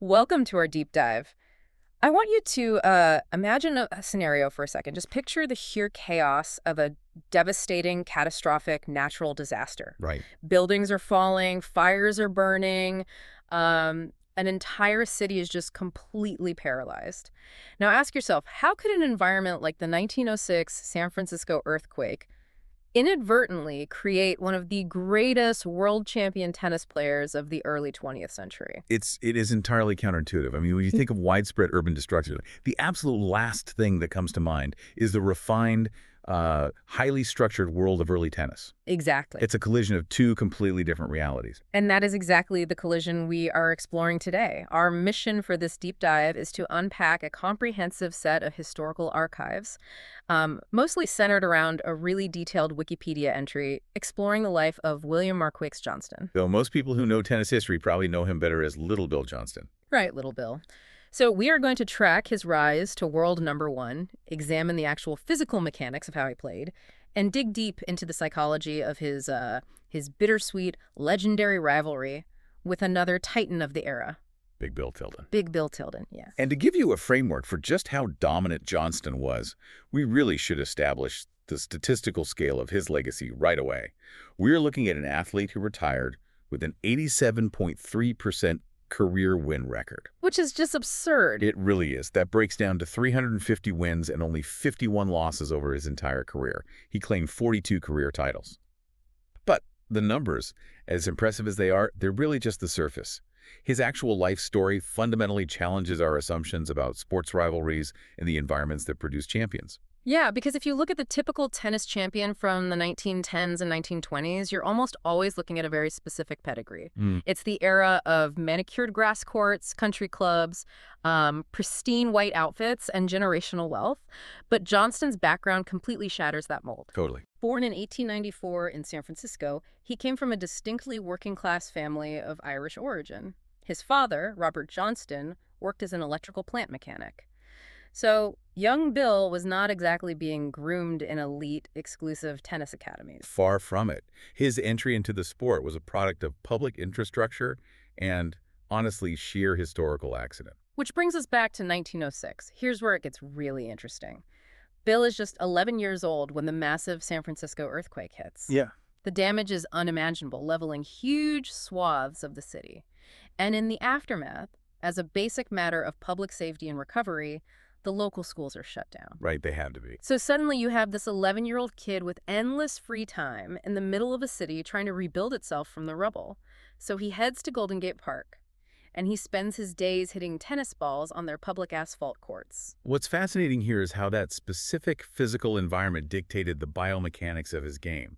Welcome to our deep dive. I want you to imagine a scenario for a second. Just picture the sheer chaos of a devastating, catastrophic natural disaster. Right. Buildings are falling, fires are burning, an entire city is just completely paralyzed. Now ask yourself, how could an environment like the 1906 San Francisco earthquake inadvertently create one of the greatest world champion tennis players of the early 20th century? It is entirely counterintuitive. I mean, when you think of widespread urban destruction, the absolute last thing that comes to mind is the refined, highly structured world of early tennis. Exactly. It's a collision of two completely different realities. And that is exactly the collision we are exploring today. Our mission for this deep dive is to unpack a comprehensive set of historical archives, mostly centered around a really detailed Wikipedia entry exploring the life of William Marquix Johnston. Though most people who know tennis history probably know him better as Little Bill Johnston. Right, Little Bill. So we are going to track his rise to world number one, examine the actual physical mechanics of how he played, and dig deep into the psychology of his bittersweet, legendary rivalry with another titan of the era. Big Bill Tilden. Big Bill Tilden, yeah. And to give you a framework for just how dominant Johnston was, we really should establish the statistical scale of his legacy right away. We're looking at an athlete who retired with an 87.3% career win record. Which is just absurd. It really is. That breaks down to 350 wins and only 51 losses over his entire career. He claimed 42 career titles. But the numbers, as impressive as they are, they're really just the surface. His actual life story fundamentally challenges our assumptions about sports rivalries and the environments that produce champions. Yeah, because if you look at the typical tennis champion from the 1910s and 1920s, you're almost always looking at a very specific pedigree. It's the era of manicured grass courts, country clubs, pristine white outfits, and generational wealth. But Johnston's background completely shatters that mold. Totally. Born in 1894 in San Francisco, he came from a distinctly working-class family of Irish origin. His father, Robert Johnston, worked as an electrical plant mechanic. So, young Bill was not exactly being groomed in elite, exclusive tennis academies. Far from it. His entry into the sport was a product of public infrastructure and, honestly, sheer historical accident. Which brings us back to 1906. Here's where it gets really interesting. Bill is just 11 years old when the massive San Francisco earthquake hits. Yeah. The damage is unimaginable, leveling huge swaths of the city. And in the aftermath, as a basic matter of public safety and recovery, the local schools are shut down. Right, they had to be. So suddenly you have this 11-year-old kid with endless free time in the middle of a city trying to rebuild itself from the rubble. So he heads to Golden Gate Park, and he spends his days hitting tennis balls on their public asphalt courts. What's fascinating here is how that specific physical environment dictated the biomechanics of his game.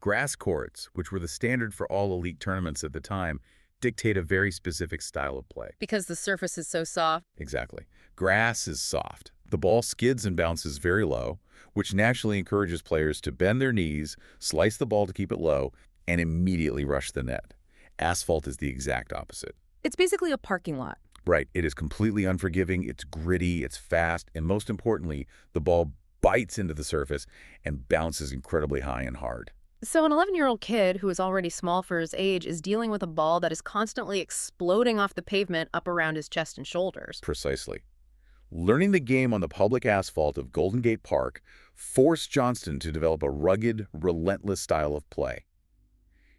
Grass courts, which were the standard for all elite tournaments at the time, dictate a very specific style of play. Because the surface is so soft. Exactly. Grass is soft. The ball skids and bounces very low, which naturally encourages players to bend their knees, slice the ball to keep it low, and immediately rush the net. Asphalt is the exact opposite. It's basically a parking lot. Right. It is completely unforgiving, it's gritty, it's fast, and most importantly, the ball bites into the surface and bounces incredibly high and hard. So an 11-year-old kid who is already small for his age is dealing with a ball that is constantly exploding off the pavement up around his chest and shoulders. Precisely. Learning the game on the public asphalt of Golden Gate Park forced Johnston to develop a rugged, relentless style of play.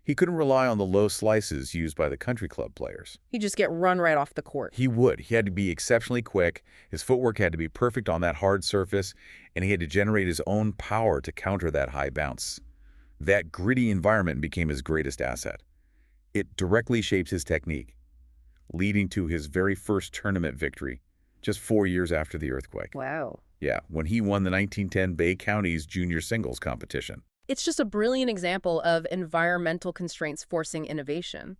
He couldn't rely on the low slices used by the country club players. He'd just get run right off the court. He would. He had to be exceptionally quick, his footwork had to be perfect on that hard surface, and he had to generate his own power to counter that high bounce. That gritty environment became his greatest asset. It directly shaped his technique, leading to his very first tournament victory, just 4 years after the earthquake. Wow. Yeah, when he won the 1910 Bay County's junior singles competition. It's just a brilliant example of environmental constraints forcing innovation.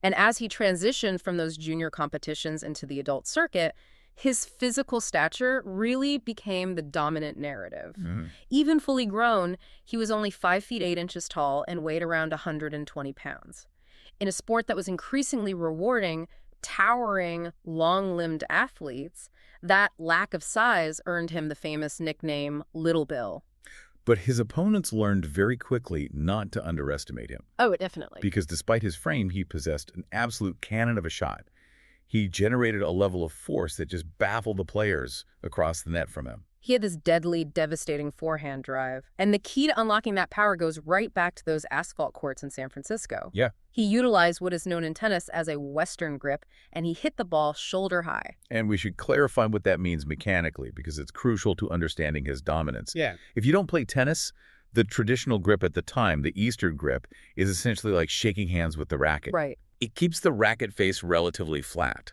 And as he transitioned from those junior competitions into the adult circuit, his physical stature really became the dominant narrative. Even fully grown, he was only 5 feet 8 inches tall and weighed around 120 pounds. In a sport that was increasingly rewarding towering, long-limbed athletes, that lack of size earned him the famous nickname Little Bill. But his opponents learned very quickly not to underestimate him. Oh, definitely. Because despite his frame, he possessed an absolute cannon of a shot. He generated a level of force that just baffled the players across the net from him. He had this deadly, devastating forehand drive. And the key to unlocking that power goes right back to those asphalt courts in San Francisco. Yeah. He utilized what is known in tennis as a Western grip, and he hit the ball shoulder high. And we should clarify what that means mechanically, because it's crucial to understanding his dominance. Yeah. If you don't play tennis, the traditional grip at the time, the Eastern grip, is essentially like shaking hands with the racket. Right. It keeps the racket face relatively flat.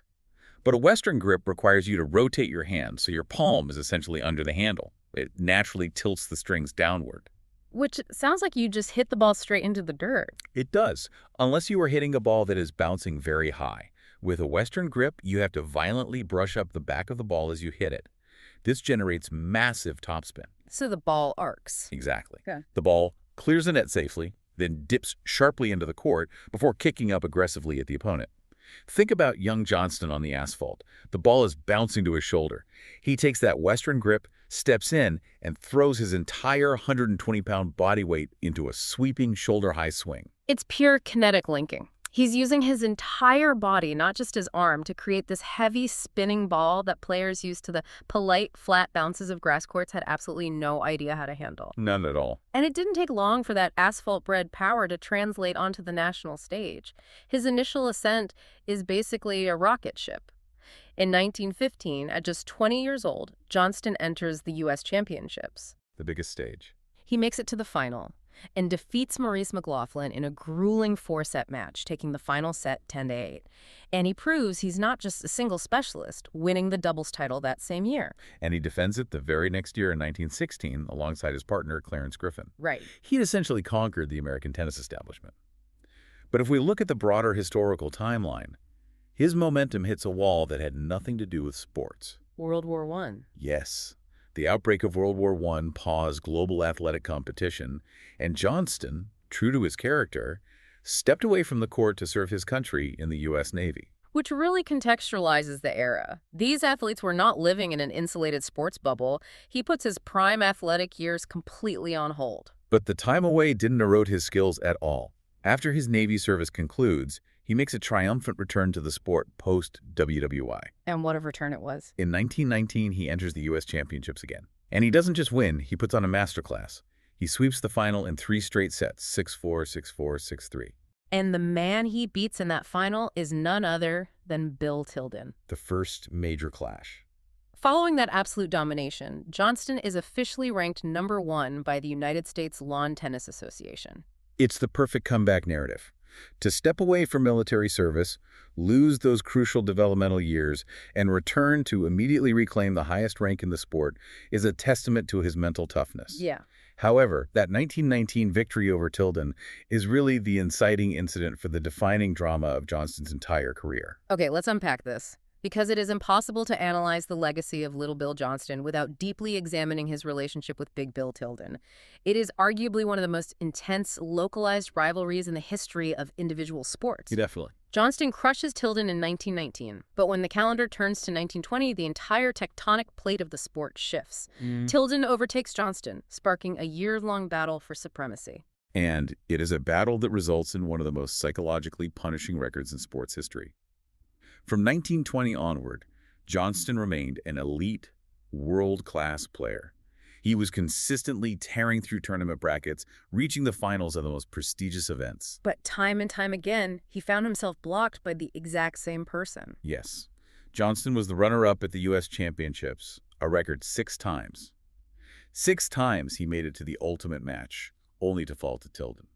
But a Western grip requires you to rotate your hand, so your palm is essentially under the handle. It naturally tilts the strings downward. Which sounds like you just hit the ball straight into the dirt. It does, unless you are hitting a ball that is bouncing very high. With a Western grip, you have to violently brush up the back of the ball as you hit it. This generates massive topspin. So the ball arcs. Exactly. Yeah. The ball clears the net safely, then dips sharply into the court before kicking up aggressively at the opponent. Think about young Johnston on the asphalt. The ball is bouncing to his shoulder. He takes that Western grip, steps in, and throws his entire 120-pound body weight into a sweeping shoulder-high swing. It's pure kinetic linking. He's using his entire body, not just his arm, to create this heavy spinning ball that players used to the polite, flat bounces of grass courts had absolutely no idea how to handle. None at all. And it didn't take long for that asphalt-bred power to translate onto the national stage. His initial ascent is basically a rocket ship. In 1915, at just 20 years old, Johnston enters the U.S. Championships. The biggest stage. He makes it to the final and defeats Maurice McLaughlin in a grueling 4-set match, taking the final set 10-8. And he proves he's not just a single specialist, winning the doubles title that same year. And he defends it the very next year in 1916 alongside his partner, Clarence Griffin. Right. He essentially conquered the American tennis establishment. But if we look at the broader historical timeline, his momentum hits a wall that had nothing to do with sports. World War I. Yes. The outbreak of World War I paused global athletic competition, and Johnston, true to his character, stepped away from the court to serve his country in the U.S. Navy. Which really contextualizes the era. These athletes were not living in an insulated sports bubble. He puts his prime athletic years completely on hold. But the time away didn't erode his skills at all. After his Navy service concludes, he makes a triumphant return to the sport post-WWI. And what a return it was. In 1919, he enters the U.S. Championships again. And he doesn't just win, he puts on a masterclass. He sweeps the final in 3 straight sets, 6-4, 6-4, 6-3. And the man he beats in that final is none other than Bill Tilden. The first major clash. Following that absolute domination, Johnston is officially ranked #1 by the United States Lawn Tennis Association. It's the perfect comeback narrative. To step away from military service, lose those crucial developmental years, and return to immediately reclaim the highest rank in the sport is a testament to his mental toughness. Yeah. However, that 1919 victory over Tilden is really the inciting incident for the defining drama of Johnston's entire career. Okay, let's unpack this. Because it is impossible to analyze the legacy of Little Bill Johnston without deeply examining his relationship with Big Bill Tilden. It is arguably one of the most intense, localized rivalries in the history of individual sports. Definitely. Johnston crushes Tilden in 1919, but when the calendar turns to 1920, the entire tectonic plate of the sport shifts. Tilden overtakes Johnston, sparking a year-long battle for supremacy. And it is a battle that results in one of the most psychologically punishing records in sports history. From 1920 onward, Johnston remained an elite, world-class player. He was consistently tearing through tournament brackets, reaching the finals of the most prestigious events. But time and time again, he found himself blocked by the exact same person. Yes. Johnston was the runner-up at the U.S. Championships, a record 6 times. 6 times he made it to the ultimate match, only to fall to Tilden.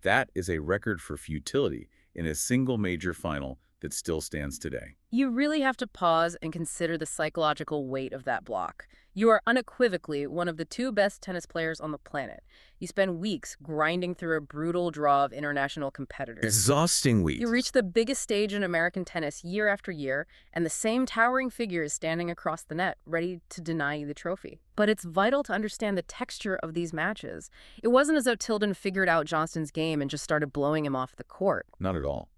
That is a record for futility in a single major final that still stands today. You really have to pause and consider the psychological weight of that block. You are unequivocally one of the 2 best tennis players on the planet. You spend weeks grinding through a brutal draw of international competitors. Exhausting weeks. You reach the biggest stage in American tennis year after year, and the same towering figure is standing across the net, ready to deny you the trophy. But it's vital to understand the texture of these matches. It wasn't as though Tilden figured out Johnston's game and just started blowing him off the court. Not at all.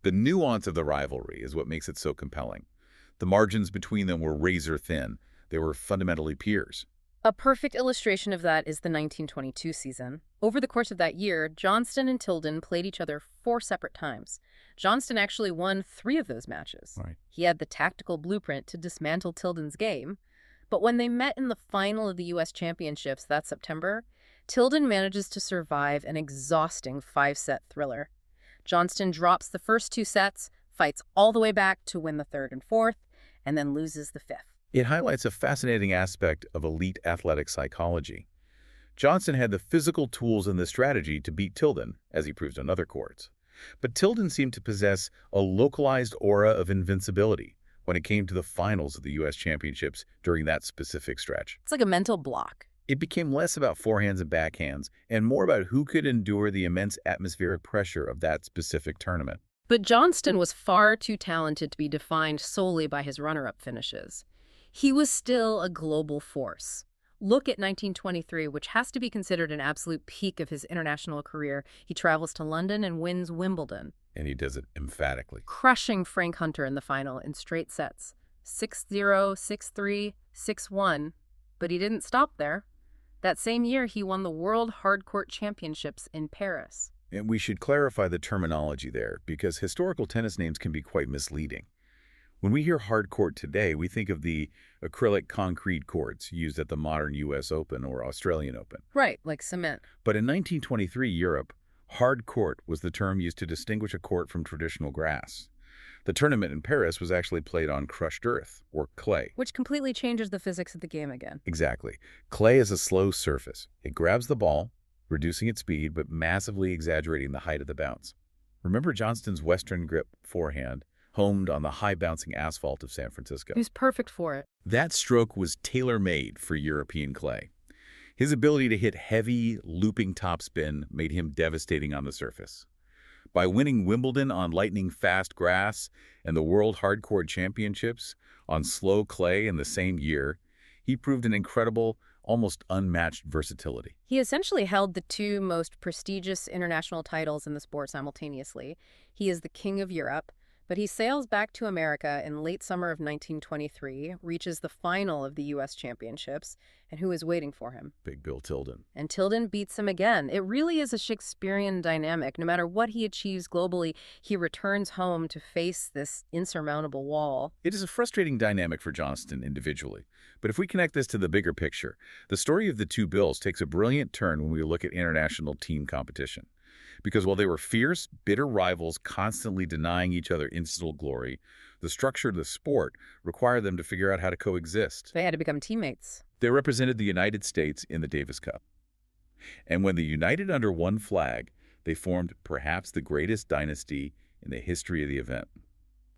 The nuance of the rivalry is what makes it so compelling. The margins between them were razor thin. They were fundamentally peers. A perfect illustration of that is the 1922 season. Over the course of that year, Johnston and Tilden played each other 4 separate times. Johnston actually won 3 of those matches. Right. He had the tactical blueprint to dismantle Tilden's game. But when they met in the final of the U.S. Championships that September, Tilden manages to survive an exhausting 5-set thriller. Johnston drops the first 2 sets, fights all the way back to win the third and fourth, and then loses the fifth. It highlights a fascinating aspect of elite athletic psychology. Johnston had the physical tools and the strategy to beat Tilden, as he proved on other courts. But Tilden seemed to possess a localized aura of invincibility when it came to the finals of the U.S. Championships during that specific stretch. It's like a mental block. It became less about forehands and backhands and more about who could endure the immense atmospheric pressure of that specific tournament. But Johnston was far too talented to be defined solely by his runner-up finishes. He was still a global force. Look at 1923, which has to be considered an absolute peak of his international career. He travels to London and wins Wimbledon, And he does it emphatically. crushing Frank Hunter in the final in straight sets. 6-0, 6-3, 6-1. But he didn't stop there. That same year, he won the World Hardcourt Championships in Paris. And we should clarify the terminology there, because historical tennis names can be quite misleading. When we hear hard court today, we think of the acrylic concrete courts used at the modern U.S. Open or Australian Open. Right, like cement. But in 1923 Europe, hard court was the term used to distinguish a court from traditional grass. The tournament in Paris was actually played on crushed earth, or clay. Which completely changes the physics of the game again. Exactly. Clay is a slow surface. It grabs the ball, reducing its speed, but massively exaggerating the height of the bounce. Remember Johnston's Western grip forehand, homed on the high-bouncing asphalt of San Francisco? He was perfect for it. That stroke was tailor-made for European clay. His ability to hit heavy, looping topspin made him devastating on the surface. By winning Wimbledon on lightning-fast grass and the World Hardcourt Championships on slow clay in the same year, he proved an incredible, almost unmatched versatility. He essentially held the 2 most prestigious international titles in the sport simultaneously. He is the King of Europe, but he sails back to America in late summer of 1923, reaches the final of the U.S. Championships, and who is waiting for him? Big Bill Tilden. And Tilden beats him again. It really is a Shakespearean dynamic. No matter what he achieves globally, he returns home to face this insurmountable wall. It is a frustrating dynamic for Johnston individually. But if we connect this to the bigger picture, the story of the 2 Bills takes a brilliant turn when we look at international team competition. Because while they were fierce, bitter rivals constantly denying each other instant glory, the structure of the sport required them to figure out how to coexist. They had to become teammates. They represented the United States in the Davis Cup. And when they united under one flag, they formed perhaps the greatest dynasty in the history of the event.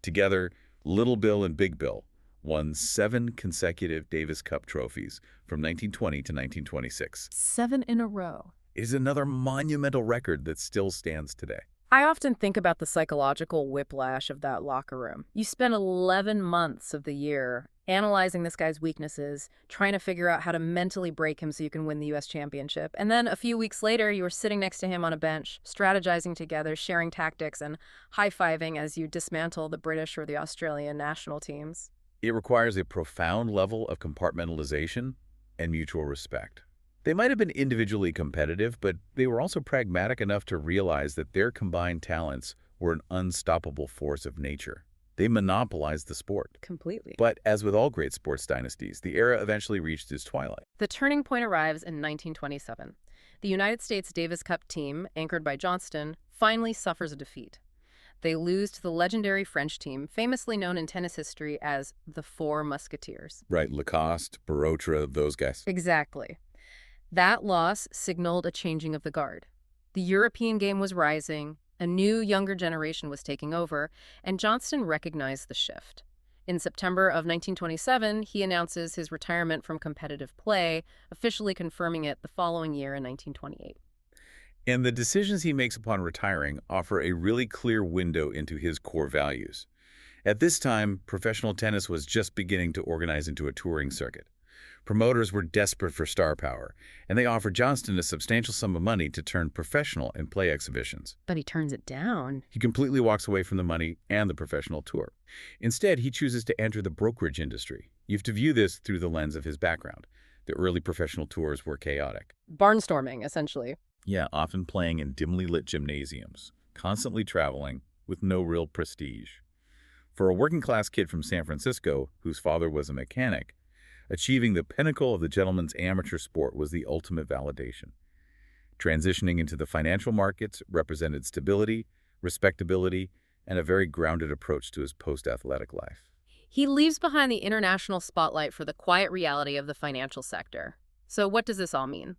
Together, Little Bill and Big Bill won 7 consecutive Davis Cup trophies from 1920 to 1926. 7 in a row. It is another monumental record that still stands today. I often think about the psychological whiplash of that locker room. You spend 11 months of the year analyzing this guy's weaknesses, trying to figure out how to mentally break him so you can win the U.S. Championship. And then a few weeks later, you were sitting next to him on a bench, strategizing together, sharing tactics, and high-fiving as you dismantle the British or the Australian national teams. It requires a profound level of compartmentalization and mutual respect. They might have been individually competitive, but they were also pragmatic enough to realize that their combined talents were an unstoppable force of nature. They monopolized the sport. Completely. But as with all great sports dynasties, the era eventually reached its twilight. The turning point arrives in 1927. The United States Davis Cup team, anchored by Johnston, finally suffers a defeat. They lose to the legendary French team, famously known in tennis history as the Four Musketeers. Right, Lacoste, Barotra, those guys. Exactly. That loss signaled a changing of the guard. The European game was rising, a new, younger generation was taking over, and Johnston recognized the shift. In September of 1927, he announces his retirement from competitive play, officially confirming it the following year in 1928. And the decisions he makes upon retiring offer a really clear window into his core values. At this time, professional tennis was just beginning to organize into a touring circuit. Promoters were desperate for star power, and they offered Johnston a substantial sum of money to turn professional in play exhibitions. But he turns it down. He completely walks away from the money and the professional tour. Instead, he chooses to enter the brokerage industry. You have to view this through the lens of his background. The early professional tours were chaotic. Barnstorming, essentially. Yeah, often playing in dimly lit gymnasiums, constantly traveling, with no real prestige. For a working-class kid from San Francisco, whose father was a mechanic, achieving the pinnacle of the gentleman's amateur sport was the ultimate validation. Transitioning into the financial markets represented stability, respectability, and a very grounded approach to his post-athletic life. He leaves behind the international spotlight for the quiet reality of the financial sector. So what does this all mean?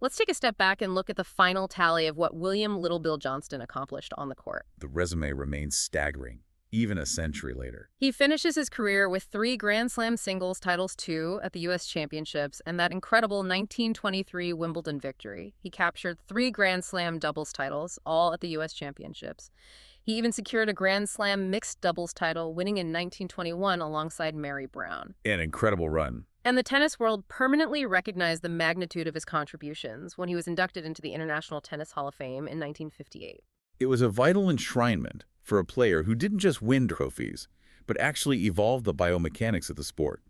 Let's take a step back and look at the final tally of what William Little Bill Johnston accomplished on the court. The resume remains staggering, even a century later. He finishes his career with 3 Grand Slam singles titles, 2 at the U.S. Championships, and that incredible 1923 Wimbledon victory. He captured 3 Grand Slam doubles titles, all at the U.S. Championships. He even secured a Grand Slam mixed doubles title, winning in 1921 alongside Mary Brown. An incredible run. And the tennis world permanently recognized the magnitude of his contributions when he was inducted into the International Tennis Hall of Fame in 1958. It was a vital enshrinement for a player who didn't just win trophies, but actually evolved the biomechanics of the sport.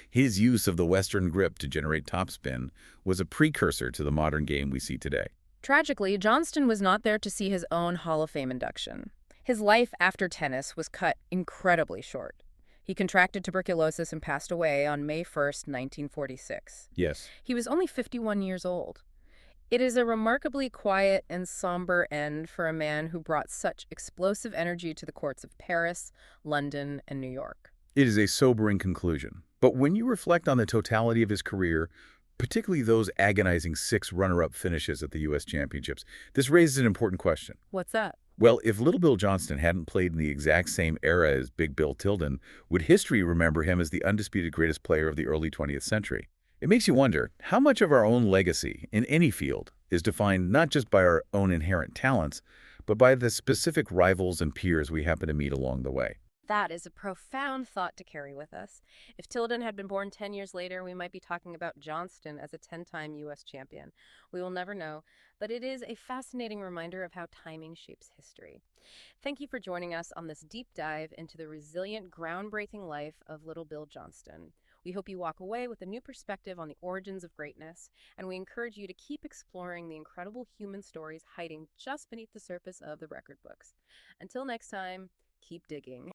His use of the Western grip to generate topspin was a precursor to the modern game we see today. Tragically, Johnston was not there to see his own Hall of Fame induction. His life after tennis was cut incredibly short. He contracted tuberculosis and passed away on May 1st, 1946. Yes. He was only 51 years old. It is a remarkably quiet and somber end for a man who brought such explosive energy to the courts of Paris, London, and New York. It is a sobering conclusion. But when you reflect on the totality of his career, particularly those agonizing 6 runner-up finishes at the U.S. Championships, this raises an important question. What's that? Well, if Little Bill Johnston hadn't played in the exact same era as Big Bill Tilden, would history remember him as the undisputed greatest player of the early 20th century? It makes you wonder how much of our own legacy in any field is defined not just by our own inherent talents, but by the specific rivals and peers we happen to meet along the way. That is a profound thought to carry with us. If Tilden had been born 10 years later, we might be talking about Johnston as a 10-time U.S. champion. We will never know, but it is a fascinating reminder of how timing shapes history. Thank you for joining us on this deep dive into the resilient, groundbreaking life of Little Bill Johnston. We hope you walk away with a new perspective on the origins of greatness, and we encourage you to keep exploring the incredible human stories hiding just beneath the surface of the record books. Until next time, keep digging.